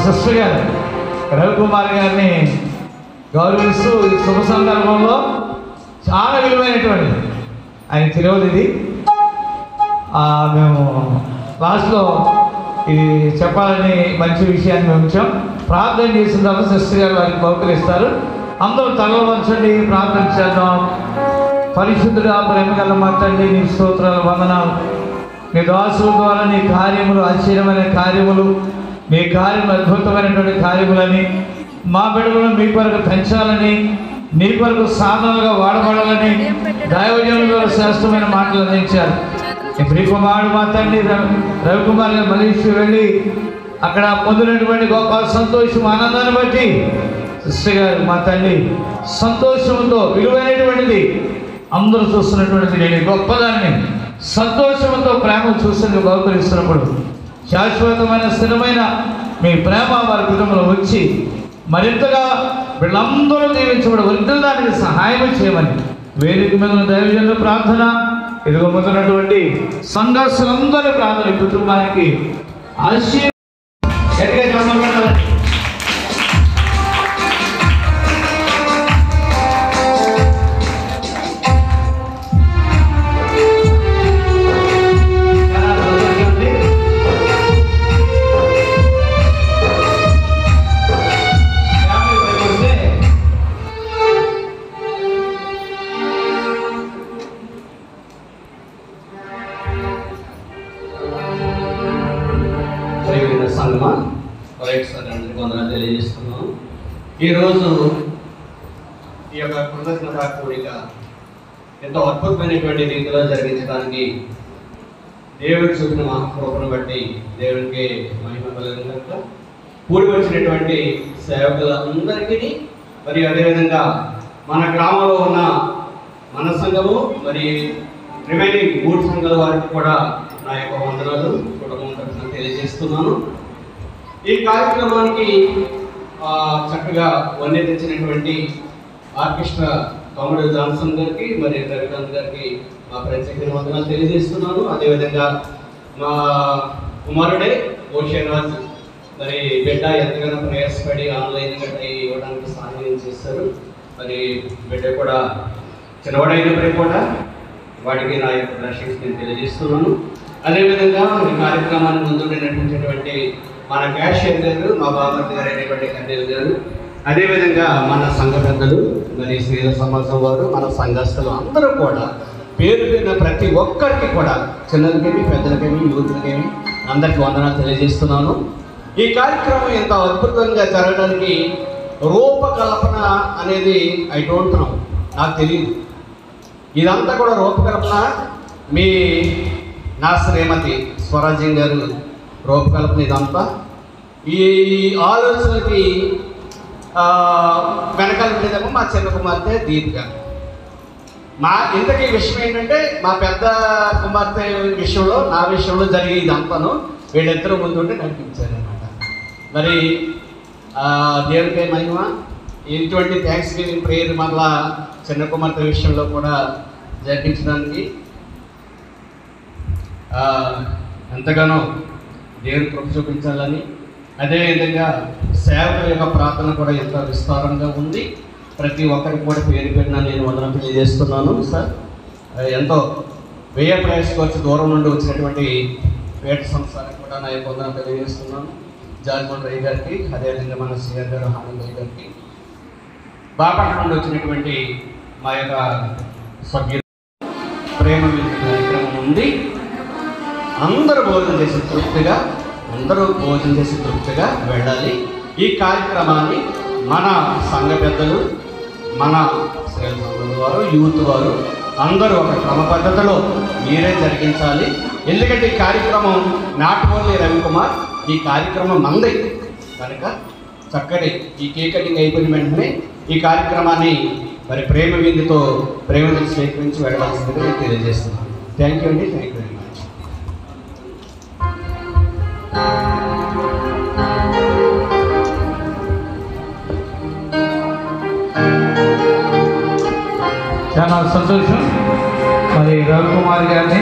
Sister గారు రవికుమార్ గారిని గౌరవిస్తూ ఈ శుభ సందర్భంలో చాలా విలువైనటువంటి ఆయన తెలియదు ఇది. మేము లాస్ట్లో ఇది చెప్పాలని మంచి విషయాన్ని ఉంచాం. ప్రార్థన చేసిన తర్వాత సిస్టర్ గారు వారికి బహుకరిస్తారు. అందరూ తలలో వంచండి, ప్రార్థన చేద్దాం. పరిశుద్ధుడా, ప్రేమగల మా తండ్రి, నీ స్తోత్రాలు, వందనాలు. నీ దాసుల ద్వారా నీ కార్యములు, ఆశ్చర్యమైన కార్యములు, నీ కార్యములు అద్భుతమైనటువంటి కార్యములని, మా బిడ్డలను మీ కొరకు పెంచాలని, నీ కొరకు సాధనలుగా వాడబడాలని దైవజనుల ద్వారా శ్రేష్టమైన మాటలు అందించారు. ఇప్పుడు కుమారుడు మా తండ్రి రవికుమార్ గారు మలేషియా వెళ్ళి అక్కడ పొందినటువంటి గొప్ప సంతోషం, ఆనందాన్ని బట్టి సిస్టర్ గారు మా తండ్రి సంతోషంతో విలువైనటువంటిది అందరూ చూస్తున్నటువంటిది నేను గొప్పదాన్ని సంతోషంతో ప్రేమ చూసి బహుకరిస్తున్నప్పుడు శాశ్వతమైన స్థిరమైన మీ ప్రేమ వారి కుటుంబంలో వచ్చి మరింతగా వీళ్ళందరూ దీవించబడి వృద్ధులదానికి సహాయం చేయమని వేదిక మీద ఉన్న దైవజనుల ప్రార్థన, ఇదిగో ముందున్నటువంటి సంఘస్థులందరి ప్రార్థన కుటుంబానికి ఆశీర్వాదం. తెలియజేస్తున్నాను. ఈరోజు ఈ యొక్క కృతజ్ఞత కోరిక ఎంతో అద్భుతమైనటువంటి రీతిలో జరిగించడానికి దేవుడు చూపిన మహాకృపను బట్టి దేవునికి మహిమ కలుగునుగాక. కూడి వచ్చినటువంటి సేవకులందరికీ మరి అదేవిధంగా మన గ్రామంలో ఉన్న మన సంఘము మరి రిమైనింగ్ 3 సంఘాల వారికి కూడా నా యొక్క వందనాలు కుటుంబం తరఫున తెలియజేస్తున్నాను. ఈ కార్యక్రమానికి చక్కగా వన్నె తెచ్చినటువంటి ఆర్కెస్ట్రా కామెడీ జాన్సన్ గారికి మరి రవికాంత్ గారికి మా ప్రత్యేక వందనాలు తెలియజేస్తున్నాను. అదేవిధంగా మా కుమారుడే ఓషన్రాజ్ మరి బిడ్డ ఎంతగానో ప్రయాసపడి ఆన్లైన్ గట్రా ఇవ్వడానికి సహాయం చేస్తారు. మరి బిడ్డ కూడా చిన్నవాడైనప్పటికీ కూడా వాటికి నా యొక్క బ్లెస్సింగ్స్ నేను తెలియజేస్తున్నాను. అదేవిధంగా ఈ కార్యక్రమాన్ని ముందు నడిపించేటువంటి మన క్యాషియర్ గారు, మా బాబాజీ గారు అయినటువంటి కన్నీరు గారు, అదేవిధంగా మన సంఘ పెద్దలు మరి శ్రీల సమాజం వారు, మన సంఘస్థులు అందరూ కూడా పేరు పేరున ప్రతి ఒక్కరికి కూడా చిన్నలకేమి పెద్దలకేమి యూత్లకేమి అందరికీ వందనాలు తెలియజేస్తున్నాను. ఈ కార్యక్రమం ఎంత అద్భుతంగా జరగడానికి రూపకల్పన అనేది ఐ డోంట్ నో, నాకు తెలియదు. ఇదంతా కూడా రూపకల్పన నా శ్రీమతి స్వరాజ్యం గారు రూపకల్పన ఇదంతా. ఈ ఆలోచనకి వెనకాల ఉండేదేమో మా చిన్న కుమార్తె దీపిక. ఇంతకీ విషయం ఏంటంటే మా పెద్ద కుమార్తె విషయంలో నా విషయంలో జరిగే ఇదంతాను వీళ్ళిద్దరూ ముందుంటే నడిపించారనమాట. మరి దేవుడికి మహిమ. ఇటువంటి థ్యాంక్స్ గివింగ్ ప్రేయర్ మళ్ళా చిన్న కుమార్తె విషయంలో కూడా జరిపించడానికి ఎంతగానో దేవుని కృప చూపించాలని, అదేవిధంగా సేవకుల యొక్క ప్రార్థన కూడా ఎంతో విస్తారంగా ఉంది. ప్రతి ఒక్కరికి కూడా పేరు పెట్టినా నేను వందనం తెలియజేస్తున్నాను. సార్ ఎంతో వ్యయ ప్రయాసకు దూరం నుండి వచ్చినటువంటి పేట సంస్థలకు కూడా నా యొక్క వందనం తెలియజేస్తున్నాను. జార్మోహన్ రై గారికి, అదేవిధంగా మన సిఆర్ గారు హానంద్ రై గారికి, బాపట్ల నుండి వచ్చినటువంటి మా యొక్క సభ్యులు ప్రేమ కార్యక్రమం ఉంది. అందరూ భోజనం చేసి తృప్తిగా వెళ్ళాలి. ఈ కార్యక్రమాన్ని మన సంఘ పెద్దలు, మన శ్రీల సంఘం వారు, యూత్ వారు అందరూ ఒక క్రమ పద్ధతిలో మీరే జరిగించాలి. ఎందుకంటే ఈ కార్యక్రమం నాట్ ఓన్లీ రవికుమార్, ఈ కార్యక్రమం మంది కనుక చక్కటి ఈ కేక్ కటింగ్ అయిపోయిన వెంటనే ఈ కార్యక్రమాన్ని మరి ప్రేమ విందుతో స్వీకరించి వెళ్ళాల్సిందిగా నేను తెలియజేస్తున్నాను. థ్యాంక్ యూ అండి. Thank you very much. చాలా సంతోషం. మరి రవికుమార్ గారిని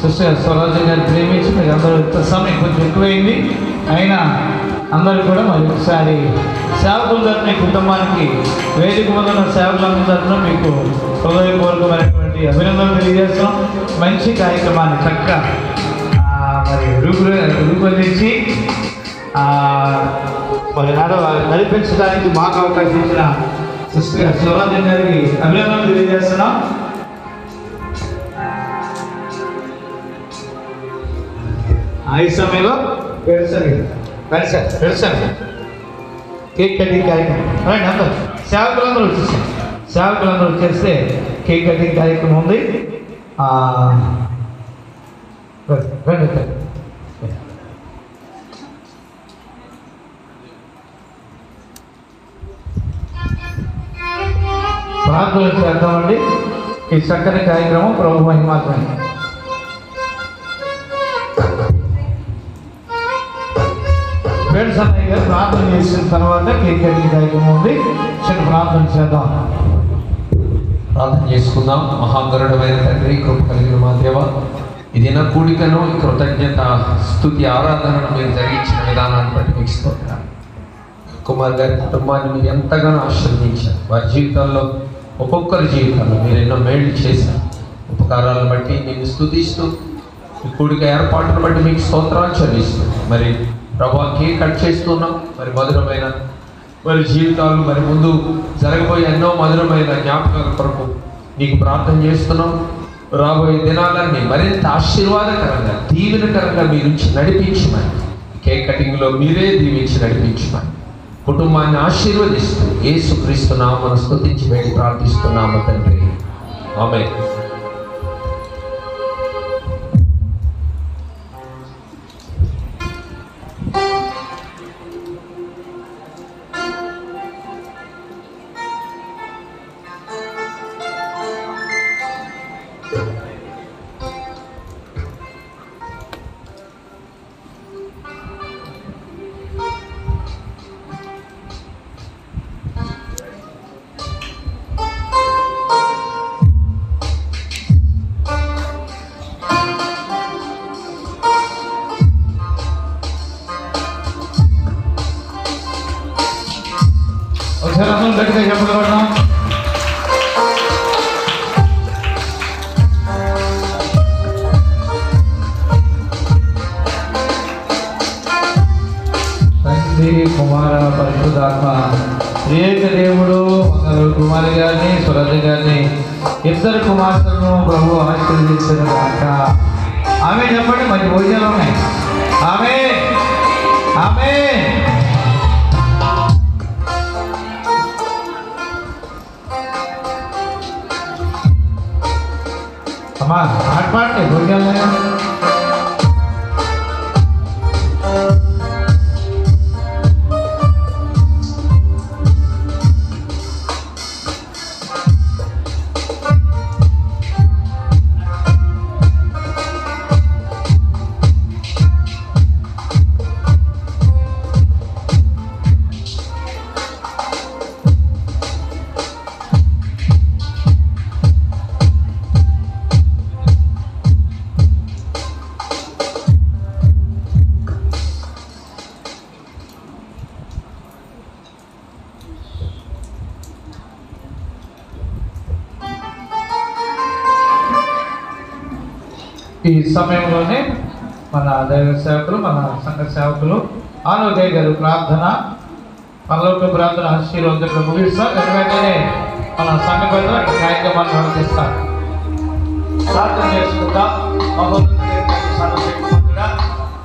సిస్టర్ స్వరాజ్యం గారిని ప్రేమించి మీరు అందరూ సమయం కొంచెం ఎక్కువైంది అయినా అందరూ కూడా మరి ఒకసారి సేవకుల తరపున కుటుంబానికి వేదిక ముందున్న సేవకులందరి తరపున మీకు హృదయపూర్వకమైనటువంటి అభినందనలు తెలియజేస్తున్నాం. మంచి కార్యక్రమాన్ని చక్కగా మరి రూపొందించి మరి నడిపించడానికి మాకు అవకాశం ఇచ్చిన సిస్టర్ శివరాజన్ గారికి అభినందనలు తెలియజేస్తున్నాం. ఈ సమయంలో పెడసండి కేక్ కటింగ్ కార్యక్రమం అందరూ సేవకులందరూ వచ్చేసారు. సేవకులందరూ వచ్చేస్తే కేక్ కటింగ్ కార్యక్రమం ఉంది. ప్రార్థన చేద్దామండి. ఈ చక్కని కార్యక్రమం ప్రభు మహిమాత్మని. ఫ్రెండ్స్ అన్నయ్య గారు ప్రార్థన చేసిన తర్వాత కేక్ కటింగ్ కార్యక్రమం ఉంది. చిన్న ప్రార్థన చేద్దాం. ప్రార్థన చేసుకుందాం. మహాగరుడమైన తండ్రి, కృప కలిగిన మా దేవ, ఈ దిన కూడికను కృతజ్ఞత స్తుతి ఆరాధనను మీరు జరిగించిన విధానాన్ని బట్టి మీకు స్తోత్రాలు. కుమార్ గారి కుటుంబాన్ని మీరు ఎంతగానో ఆశీర్వదించారు. వారి జీవితాల్లో ఒక్కొక్కరి జీవితాల్లో మీరు ఎన్నో మేళ్లు చేశారు. ఉపకారాలను బట్టి నేను స్తుతిస్తూ ఈ కూడిక ఏర్పాటును బట్టి మీకు స్తోత్రాలు చెల్లిస్తూ మరి ప్రభా కేక్ కట్ చేస్తున్నాం. మరి మధురమైన మరి జీవితాలు మరి ముందు జరగబోయే ఎన్నో మధురమైన జ్ఞాపకాల కొరకు నీకు ప్రార్థన చేస్తున్నాం. రాబోయే దినాలన్నీ మరింత ఆశీర్వాదకరంగా దీవెనకరంగా మీ నుంచి నడిపించమని, కేక్ కటింగ్లో మీరే దీవించి నడిపించమని కుటుంబాన్ని ఆశీర్వదిస్తూ యేసుక్రీస్తు నామమున స్తుతించి వేడి ప్రార్థిస్తున్నాము తండ్రి. ఆమేన్. ఒకసారి అందరం గట్టిగా చెప్పగలడం. తండ్రి కుమార పరిశుద్ధాత్మ ఏక దేవుడు అందరూ కుమారి గారిని సురజ గారిని ఇద్దరు కుమార్తెలను ప్రభు ఆశీర్వదించిన కాక ఆమె చెప్పండి. మంచి భోజనాలు ఉన్నాయి. ఆమె ఆమె అమ్మా ఆటపాటే భోజనాలు. ఈ సమయంలోనే మన దైవ సేవకులు, మన సంఘ సేవకులు ఆరోగ్య గారు ప్రార్థన, పరలోక ప్రార్థన ఆశీర్వాదంగా ముగిస్తారు. వెంటనే మన సంఘ పెద్దలు అక్కడ కార్యక్రమాన్ని నిర్వహిస్తారు. ప్రార్థన చేసుకుంటా.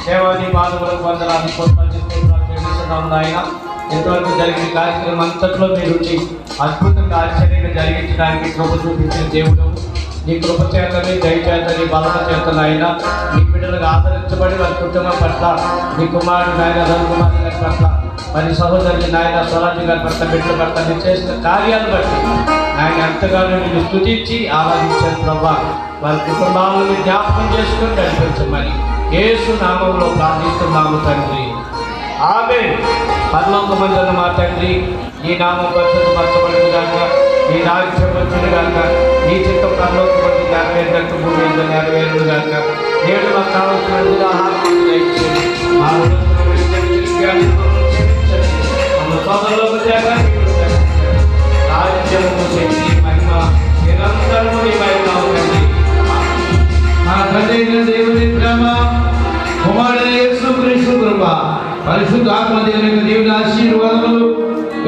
దేవాది మానవులకు వందనాలు చెల్లిస్తున్నాం నాయన. ఎంతవరకు జరిగిన కార్యక్రమం అంతట్లో మీరు అద్భుతంగా ఆశ్చర్యంగా జరిగించడానికి కృప చూపించిన దేవుడు, నీ కృప చేతని దయచేత నీ బలమ చేత నాయన నీ బిడ్డలకు ఆదరించబడి వారి కుటుంబం పట్ల నీ కుమారుడు నాయన రవికుమార్ గారి పట్ల మరి సహోదరుని నాయన స్వరాజ్య గారి పట్ల బిడ్డల పట్ల నీ చేసిన కార్యాలు బట్టి ఆయన ఎంతగానో నేను స్తుతించి ఆరాధించాను ప్రభా. వారి కుటుంబాలను జ్ఞాపకం చేసుకుని నడిపించమని యేసు నామంలో ప్రార్థిస్తున్నాము తండ్రి. ఆమేన్. పరలోకమందున్న మా తండ్రి, నీ నామం పరిశుద్ధపరచబడును గాక, నీ రాజ్యం వచ్చును గాక, నీ చిత్తం పరలోకమందు నెరవేరినట్టు భూమి మీద నెరవేరును గాక. నేడు మాకు కావలసిన ఆహారం దయచేయండి. మా పరిశుద్ధ ఆత్మ దేవుని దేవుని ఆశీర్వాదములు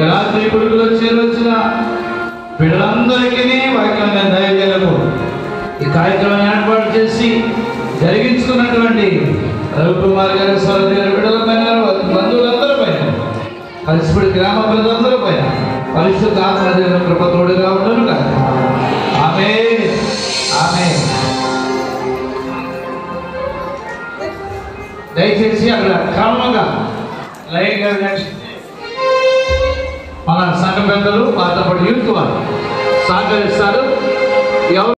రాత్రి కొడుకులు చేరవచ్చిన బిడ్డలందరికీ వాక్యాన్ని దయచేయలకు ఈ కార్యక్రమం ఏర్పాటు చేసి జరిగించుకున్నటువంటి రవికుమార్ గారి స్వరం గారి బిడ్డలపైన బంధువులందరిపైన కలిసిపడి గ్రామ ప్రజలందరిపైన పరిశుద్ధ ఆత్మ దేవుని కృప తోడుగా ఉండను కాదు. ఆమేన్ ఆమేన్. దయచేసి అక్కడ క్రమంగా లైన్గా మన సంఘ పెద్దలు వారితో పాటు యూత్ వారు సహకరిస్తారు. ఎవరు